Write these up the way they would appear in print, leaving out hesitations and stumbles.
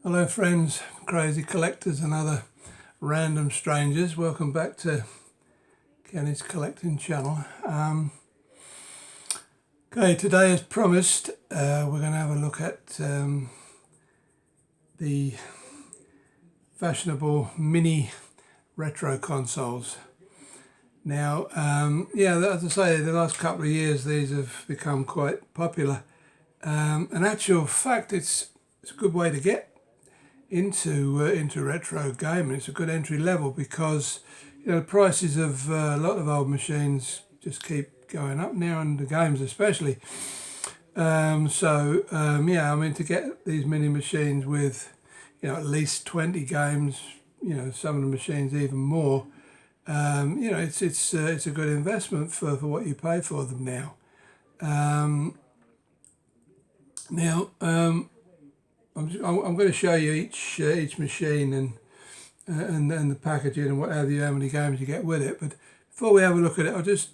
Hello friends, crazy collectors and other random strangers. Welcome back to Kenny's Collecting channel. Okay, today as promised, we're going to have a look at the fashionable mini retro consoles. Now, as I say, the last couple of years these have become quite popular. In actual fact, it's a good way to get into retro gaming. It's a good entry level because the prices of a lot of old machines just keep going up now, and the games especially. I mean, to get these mini machines with at least 20 games, some of the machines even more. It's a good investment for what you pay for them now. I'm going to show you each machine and the packaging and what have you, how many games you get with it. But before we have a look at it, it's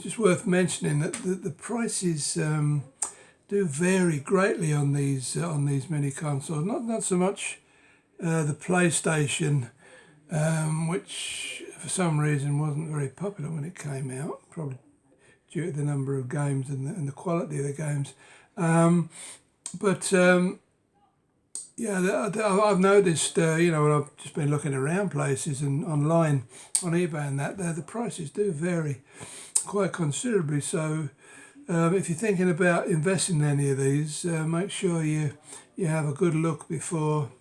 just worth mentioning that the prices do vary greatly on these mini consoles. Not so much the PlayStation, which for some reason wasn't very popular when it came out, probably due to the number of games and the quality of the games. I've noticed, when I've just been looking around places and online on eBay and that, the prices do vary quite considerably. So if you're thinking about investing in any of these, make sure you have a good look before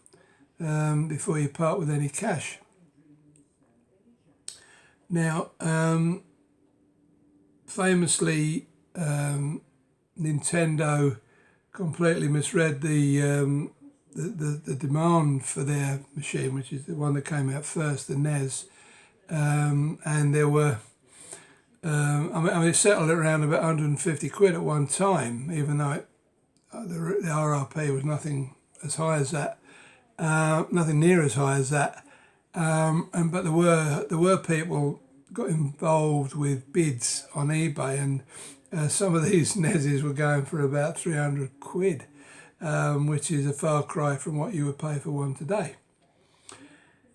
you part with any cash. Now, famously, Nintendo completely misread the demand for their machine, which is the one that came out first, the NES, and there were, it settled at around about 150 quid at one time, even though the RRP was nothing as high as that, nothing near as high as that, but there were people got involved with bids on eBay, and some of these NESs were going for about 300 quid. Which is a far cry from what you would pay for one today.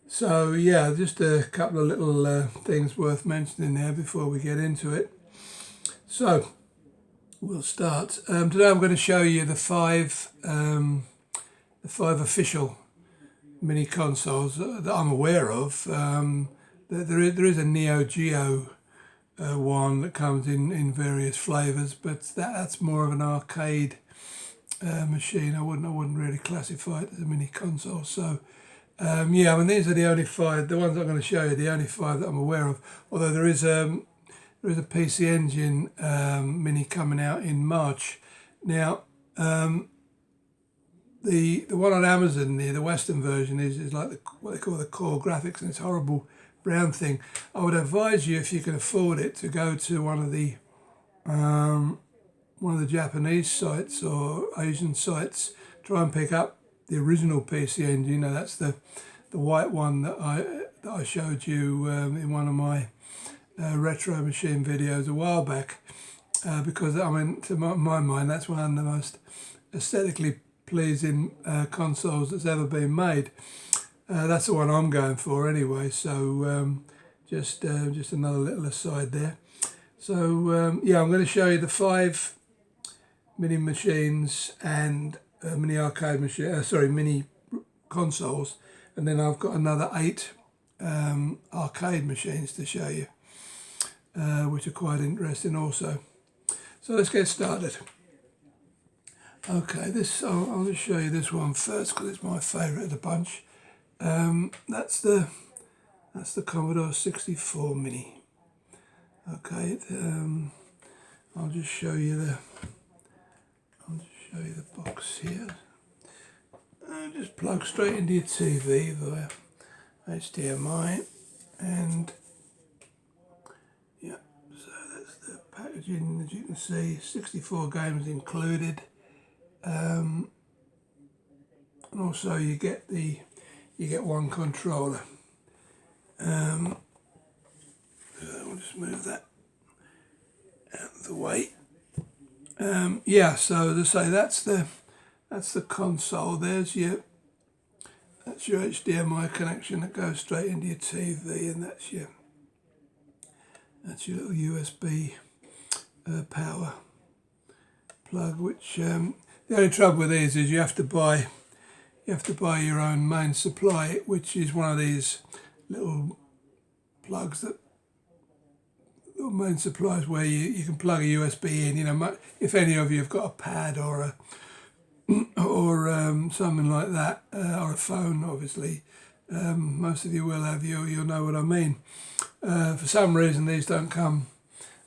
So just a couple of little things worth mentioning there before we get into it. So we'll start. Today I'm going to show you the five official mini consoles that I'm aware of. There is a Neo Geo one that comes in various flavours, but that's more of an arcade machine. I wouldn't really classify it as a mini console. So these are the only five. The ones I'm going to show you, the only five that I'm aware of. Although there is a PC Engine mini coming out in March. Now, the one on Amazon, the Western version is like what they call the core graphics, and it's horrible brown thing. I would advise you, if you can afford it, to go to one of the Japanese sites or Asian sites. Try and pick up the original PC Engine. That's the white one that I showed you in one of my retro machine videos a while back, because to my mind, that's one of the most aesthetically pleasing consoles that's ever been made. That's the one I'm going for anyway. So just another little aside there. So I'm going to show you the five mini machines and mini arcade machine. Mini consoles, and then I've got another 8 arcade machines to show you, which are quite interesting also. So let's get started. Okay, I'll just show you this one first because it's my favourite of the bunch. That's the Commodore 64 Mini. Okay, I'll just show you the box here. Just plug straight into your TV via HDMI, and so that's the packaging. As you can see, 64 games included, and also you get one controller. I'll just move that out of the way. So as I say, that's the console. There's your That's your HDMI connection that goes straight into your TV, and that's your little USB power plug. Which the only trouble with these is you have to buy your own main supply, which is one of these little plugs that little main supplies where you can plug a USB in. You know, if any of you have got a pad or something like that, or a phone, obviously, most of you will have. You'll know what I mean. For some reason, these don't come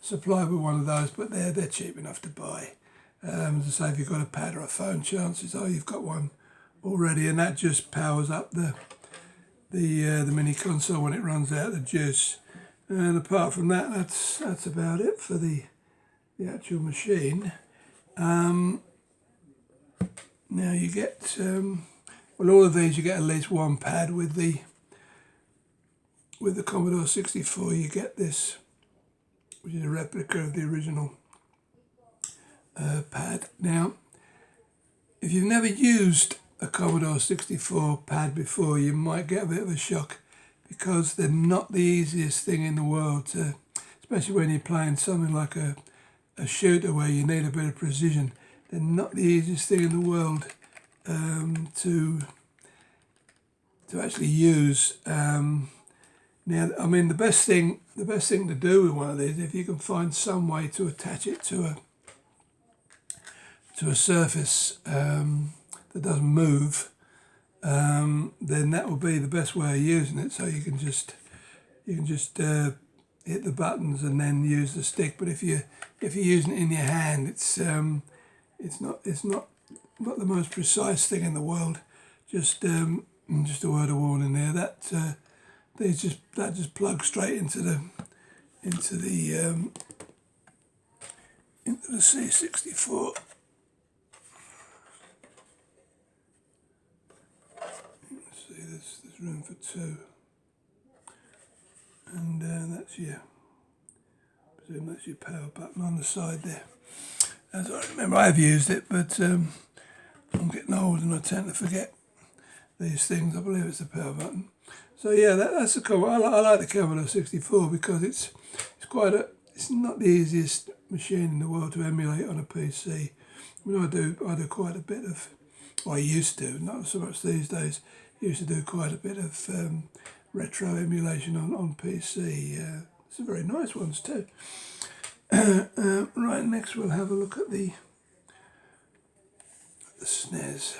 supplied with one of those, but they're cheap enough to buy. As I say, if you've got a pad or a phone, chances are you've got one already, and that just powers up the mini console when it runs out of juice. And apart from that, that's about it for the actual machine. Now you get all of these, you get at least one pad. With the Commodore 64, you get this, which is a replica of the original pad. Now, if you've never used a Commodore 64 pad before, you might get a bit of a shock, because they're not the easiest thing in the world to, especially when you're playing something like a shooter where you need a bit of precision. They're not the easiest thing in the world to actually use. Now, I mean, the best thing to do with one of these, if you can find some way to attach it to a surface that doesn't move, then that will be the best way of using it. So you can just hit the buttons and then use the stick. But if you're using it in your hand, it's not the most precise thing in the world. Just a word of warning there. That just plugs straight into the C64. See, there's room for two, and that's your power button on the side there. As I remember, I've used it, but I'm getting old and I tend to forget these things. I believe it's the power button. So yeah, that's the Commodore. I like the Commodore 64 because it's not the easiest machine in the world to emulate on a PC. I mean, I do quite a bit of, I used to, not so much these days. Used to do quite a bit of retro emulation on PC. Some very nice ones too. Right, next we'll have a look at the SNES.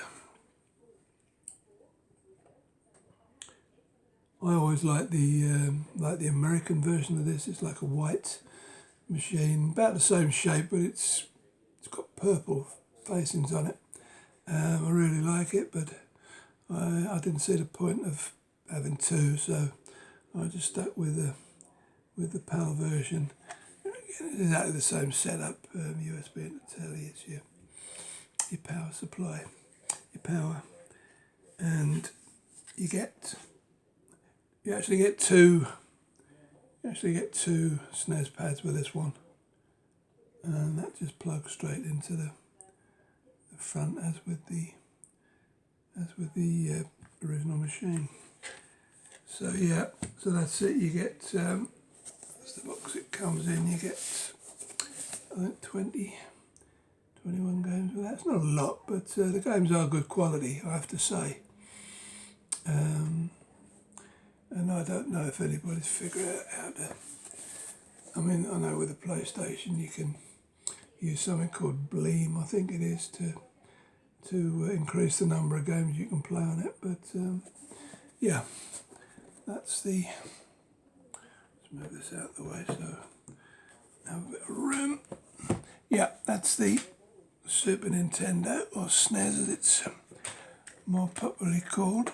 I always like the American version of this. It's like a white machine, about the same shape, but it's got purple facings on it. I really like it, but I didn't see the point of having two, so I just stuck with the PAL version. Exactly the same setup, USB and the telly. It's your power supply, your power, and you actually get two SNES pads with this one, and that just plugs straight into the front as with the original machine. So yeah, so that's it. You get that's the box it comes in. You get, I think, 21 games. Well, that's not a lot, but the games are good quality, I have to say. And I don't know if anybody's figured out how to. I mean, I know with the PlayStation you can use something called Bleem, I think it is, to increase the number of games you can play on it. But yeah, that's the. Let's move this out of the way so I have a bit of room. Yeah, that's the Super Nintendo, or SNES as it's more popularly called.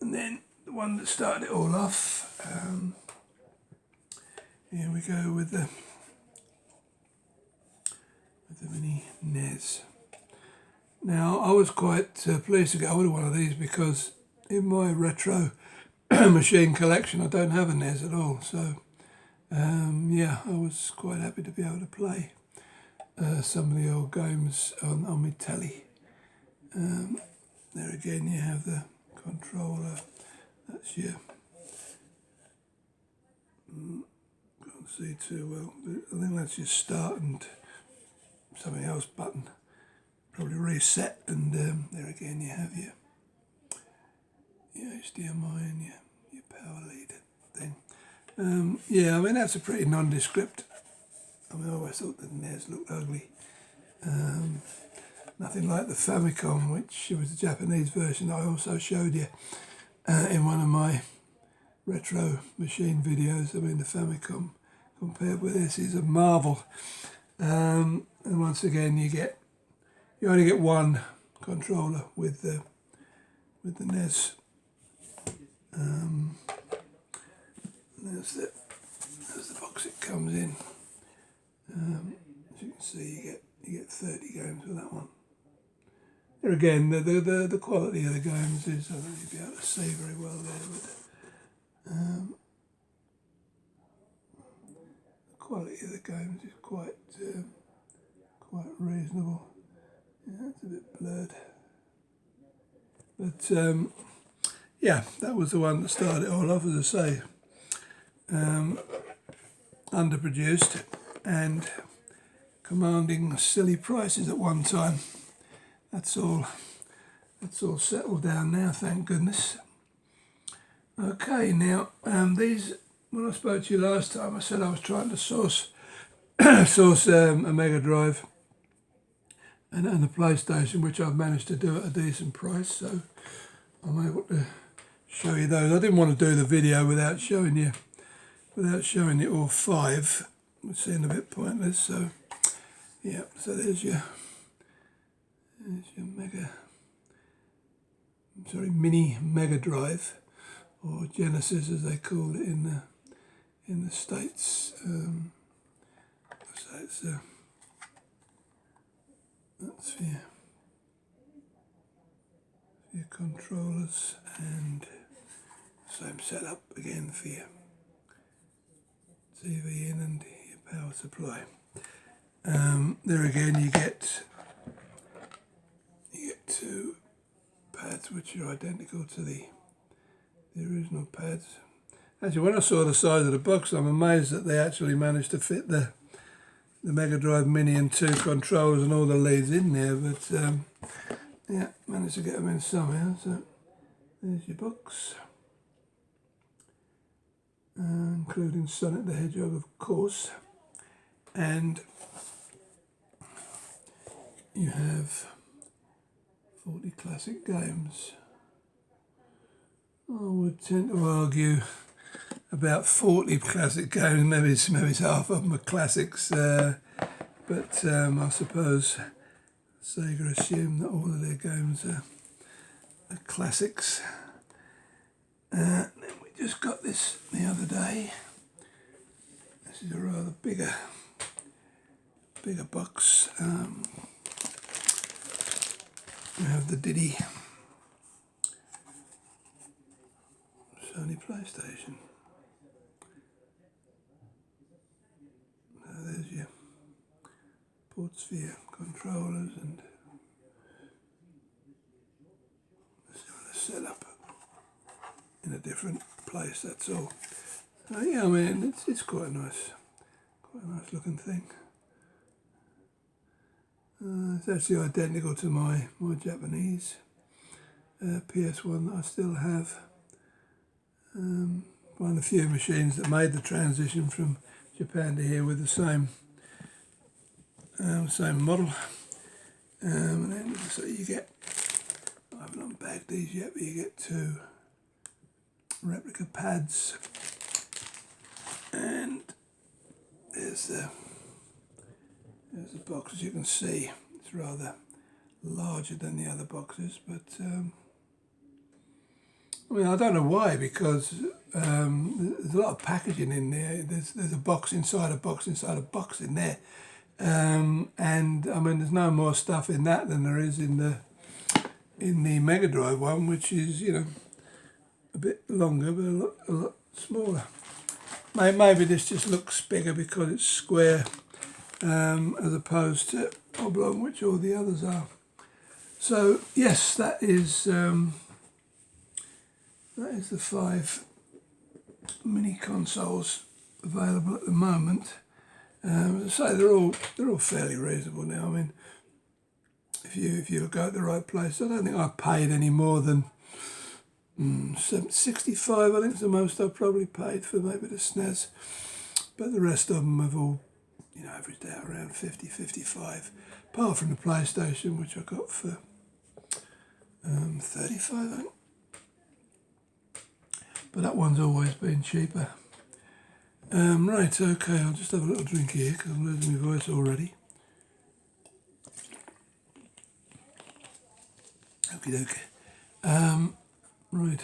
And then the one that started it all off, here we go with the mini NES. Now, I was quite pleased to get hold of one of these because in my retro machine collection I don't have a NES at all, so yeah, I was quite happy to be able to play some of the old games on my telly. There again you have the controller. That's your, can't see too well, but I think that's your start and something else button. Probably reset, and there again you have your HDMI and your power lead thing. Yeah, I mean that's a pretty nondescript. I mean I always thought the NES looked ugly. Nothing like the Famicom, which was the Japanese version I also showed you in one of my retro machine videos. I mean the Famicom compared with this is a marvel. And once again you only get one controller with the NES. There's the box it comes in. As you can see, you get 30 games with that one. There again, the quality of the games is, I don't know if you'll be able to see very well there, but the quality of the games is quite reasonable. Yeah, it's a bit blurred. But yeah, that was the one that started it all off, as I say. Underproduced and commanding silly prices at one time. That's all settled down now, thank goodness. Okay, now these, when I spoke to you last time, I said I was trying to source a Mega Drive and a PlayStation, which I've managed to do at a decent price, so I'm able to show you those. I didn't want to do the video without showing you all five. It would seem a bit pointless, so yeah, so there's your mini Mega Drive, or Genesis as they call it in the States. So it's that's for your controllers, and same setup again for your TV in and your power supply. There again you get two pads which are identical to the original pads. Actually, when I saw the size of the box, I'm amazed that they actually managed to fit the Mega Drive Mini and two controllers and all the leads in there, but yeah, managed to get them in somehow. So there's your box, including Sonic the Hedgehog, of course, and you have 40 classic games. I would tend to argue about 40 classic games, maybe it's half of them are classics, but I suppose Sega assume that all of their games are classics. Then we just got this the other day. This is a rather bigger box. We have the Diddy Sony PlayStation. There's your ports for your controllers and similar setup in a different place, that's all. Yeah, I mean, it's quite a nice looking thing. It's actually identical to my Japanese PS1 that I still have. One of the few machines that made the transition from Japan to here with the same model. And then so you get, I haven't unbagged these yet, but you get two replica pads, and there's the box. As you can see, it's rather larger than the other boxes, but I mean, I don't know why, because there's a lot of packaging in there. There's a box inside a box inside a box in there, and I mean, there's no more stuff in that than there is in the Mega Drive one, which is, you know, a bit longer but a lot smaller. Maybe this just looks bigger because it's square, as opposed to oblong, which all the others are. So yes, that is that is the 5 mini consoles available at the moment. As I say, they're all fairly reasonable now. I mean, if you go at the right place, I don't think I paid any more than 65. I think is the most I've probably paid for maybe the SNES, but the rest of them have all, averaged out around 50, 55. Apart from the PlayStation, which I got for 35, I think. But that one's always been cheaper. Right, okay, I'll just have a little drink here because I'm losing my voice already. Okie doke. Right,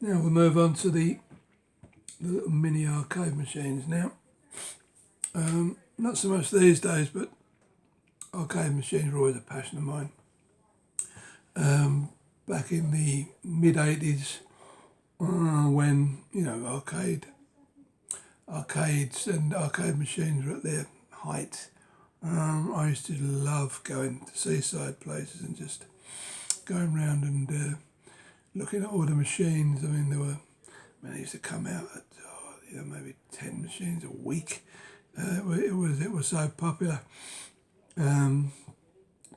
now we'll move on to the little mini arcade machines now. Not so much these days, but arcade machines were always a passion of mine. Back in the mid-80s, when, arcades and arcade machines were at their height, I used to love going to seaside places and just going around and looking at all the machines. I mean, they used to come out at maybe 10 machines a week. It was so popular.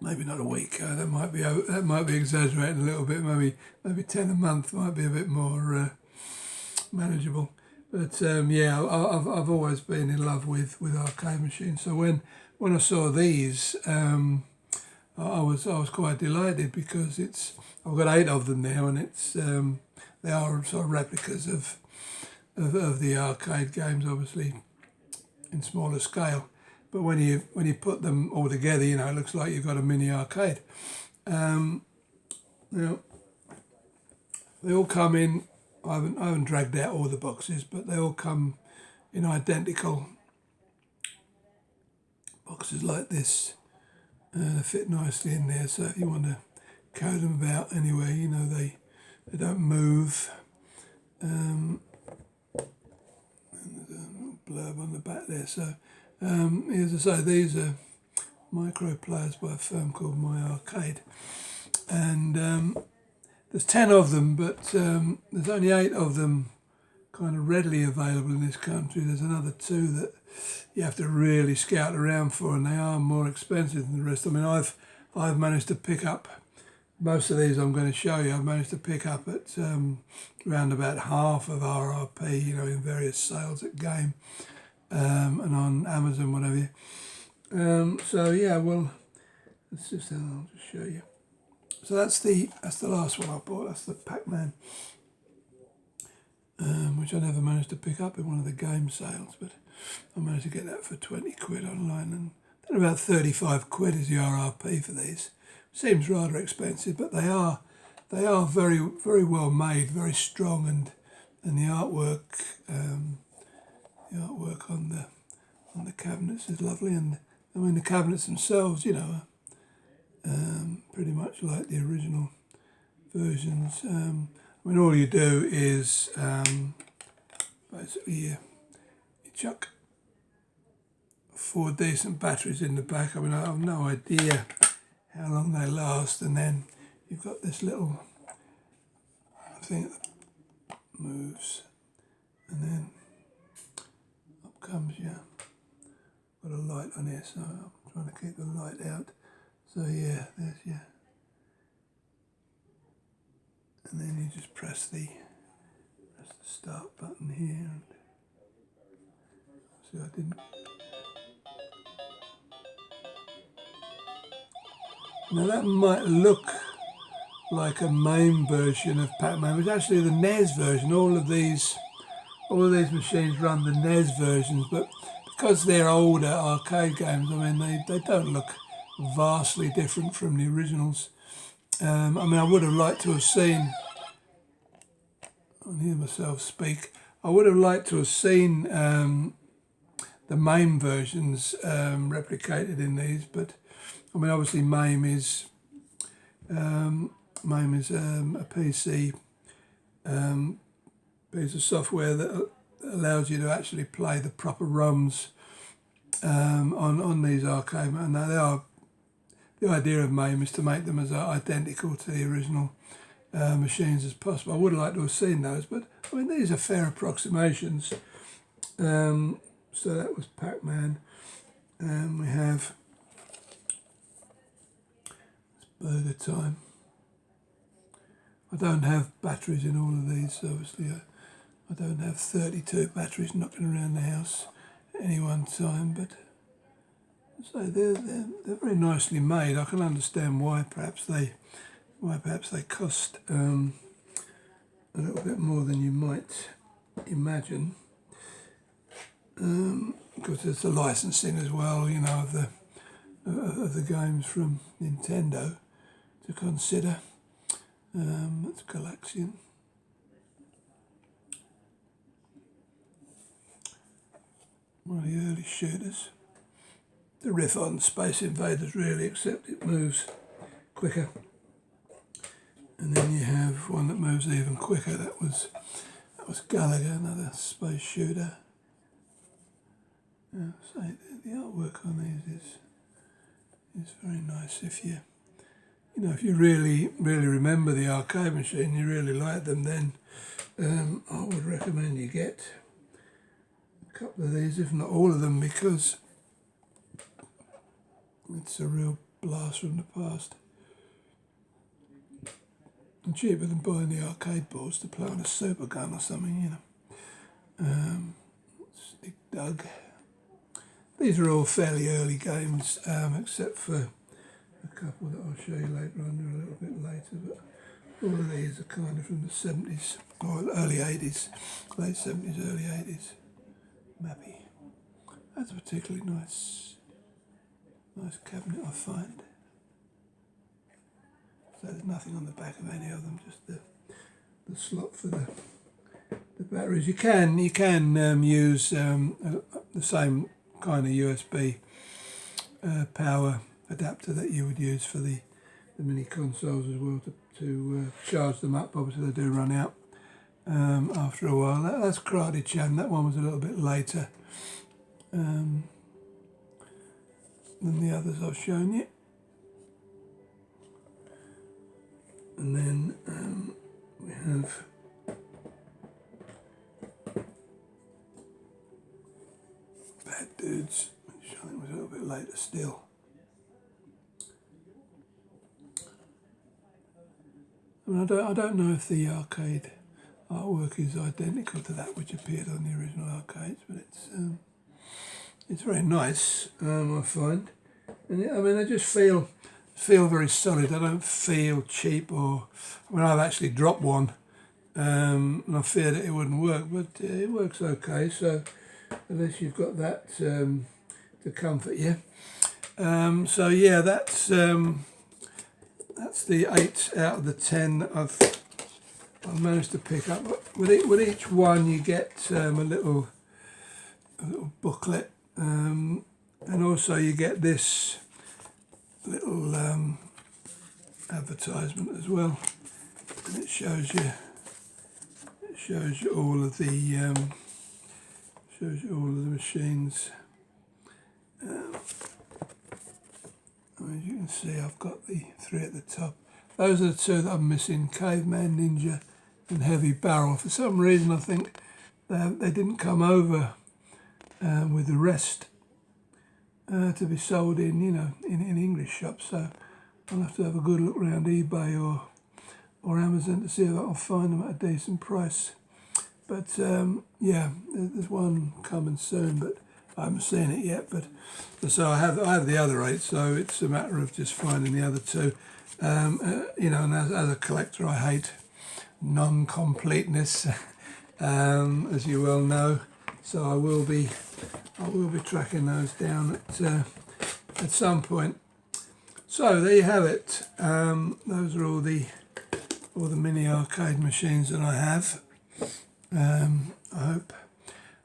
Maybe not a week. That might be exaggerating a little bit. Maybe 10 a month might be a bit more manageable. But I've always been in love with arcade machines. So when I saw these, I was quite delighted because I've got 8 of them now, and they are sort of replicas of the arcade games, obviously in smaller scale. But when you put them all together, it looks like you've got a mini arcade. Now they all come in. I haven't dragged out all the boxes, but they all come in identical boxes like this. They fit nicely in there. So if you want to carry them about anywhere, they don't move. And there's a little blurb on the back there. So as I say, these are micro players by a firm called My Arcade, and there's 10 of them, but there's only 8 of them kind of readily available in this country. There's another 2 that you have to really scout around for, and they are more expensive than the rest. I mean, I've managed to pick up most of these I'm going to show you. I've managed to pick up at around about half of RRP, in various sales at Game and on Amazon, whatever. Let's just I'll just show you. So that's the last one I bought. That's the Pac-Man, which I never managed to pick up in one of the game sales, but I managed to get that for 20 quid online, and then about 35 quid is the RRP for these. Seems rather expensive, but they are very, very well made, very strong, and the artwork on the cabinets is lovely, and I mean the cabinets themselves, are pretty much like the original versions. All you do is basically you chuck 4 decent batteries in the back. I mean, I have no idea how long they last, and then you've got this little thing that moves, and then up comes got a light on here, so I'm trying to keep the light out. So there's and then you just press the start button here. And see, I didn't. Now that might look like a MAME version of Pac-Man, but it's actually the NES version. All of these machines run the NES versions, but because they're older arcade games, I mean they don't look vastly different from the originals. I would have liked to have seen. I can hear myself speak. I would have liked to have seen the MAME versions replicated in these, but I mean, obviously MAME is a PC piece of software that allows you to actually play the proper ROMs on these arcade. And the idea of MAME is to make them as identical to the original machines as possible. I would like to have seen those, but I mean these are fair approximations. So that was Pac-Man, and we have Burger Time. I don't have batteries in all of these, obviously. I don't have 32 batteries knocking around the house at any one time, but so they're very nicely made. I can understand why perhaps they cost a little bit more than you might imagine, because there's the licensing as well, you know, of the games from Nintendo to consider. That's Galaxian. One of the early shooters. The riff on Space Invaders really, except it moves quicker. And then you have one that moves even quicker. That was Galaga, another space shooter. So the artwork on these is very nice. If you really remember the arcade machine, you really like them, then I would recommend you get a couple of these, if not all of them, because it's a real blast from the past. And cheaper than buying the arcade boards to play on a super gun or something, you know. Stick Dug. These are all fairly early games, except for a couple that I'll show you later on, they're a little bit later, but all of these are kind of from the 70s, or early 80s, late 70s, early 80s. Mappy. That's a particularly nice cabinet, I find. So there's nothing on the back of any of them, just the slot for the batteries. You can use the same kind of USB power adapter that you would use for the mini consoles as well to charge them up. Obviously they do run out after a while. That's Karate Chan. That one was a little bit later than the others I've shown you. And then we have Bad Dudes, which I think was a little bit later still. I mean, I don't know if the arcade artwork is identical to that which appeared on the original arcades, but it's very nice, I find. And I just feel very solid. I don't feel cheap, or I've actually dropped one, and I feared that it wouldn't work, but it works okay. So unless you've got that to comfort you, so yeah, that's the 8 out of the 10 I've managed to pick up. With each one, you get a little booklet, and also you get this little advertisement as well, and it shows you all of the machines. As you can see, I've got the 3 at the top. Those are the 2 that I'm missing: Caveman Ninja and Heavy Barrel. For some reason, I think they didn't come over with the rest to be sold in English shops. So I'll have to have a good look around eBay or Amazon to see if I can find them at a decent price. But yeah, there's one coming soon, but I haven't seen it yet. But so I have the other 8, so it's a matter of just finding the other 2. And as a collector, I hate non-completeness, as you well know. So I will be tracking those down at some point. So there you have it. Those are all the mini arcade machines that I have. I hope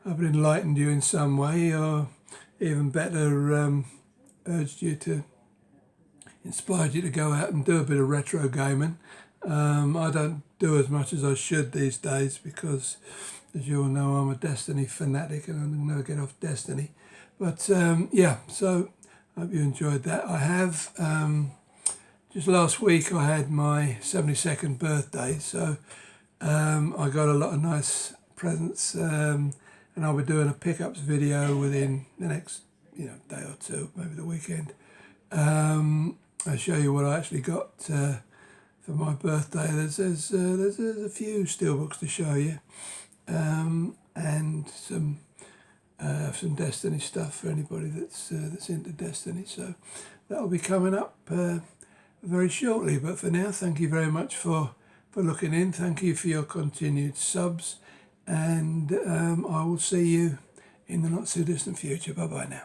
I've enlightened you in some way, or even better, inspired you to go out and do a bit of retro gaming. I don't do as much as I should these days because, as you all know, I'm a Destiny fanatic and I'm never get off Destiny. But yeah, so I hope you enjoyed that. I have just last week I had my 72nd birthday, so I got a lot of nice presents, and I'll be doing a pickups video within the next day or two, maybe the weekend. I'll show you what I actually got for my birthday. There's a few steelbooks to show you, and some Destiny stuff for anybody that's into Destiny. So that'll be coming up very shortly. But for now, thank you very much for looking in. Thank you for your continued subs, and I will see you in the not so distant future. Bye bye now.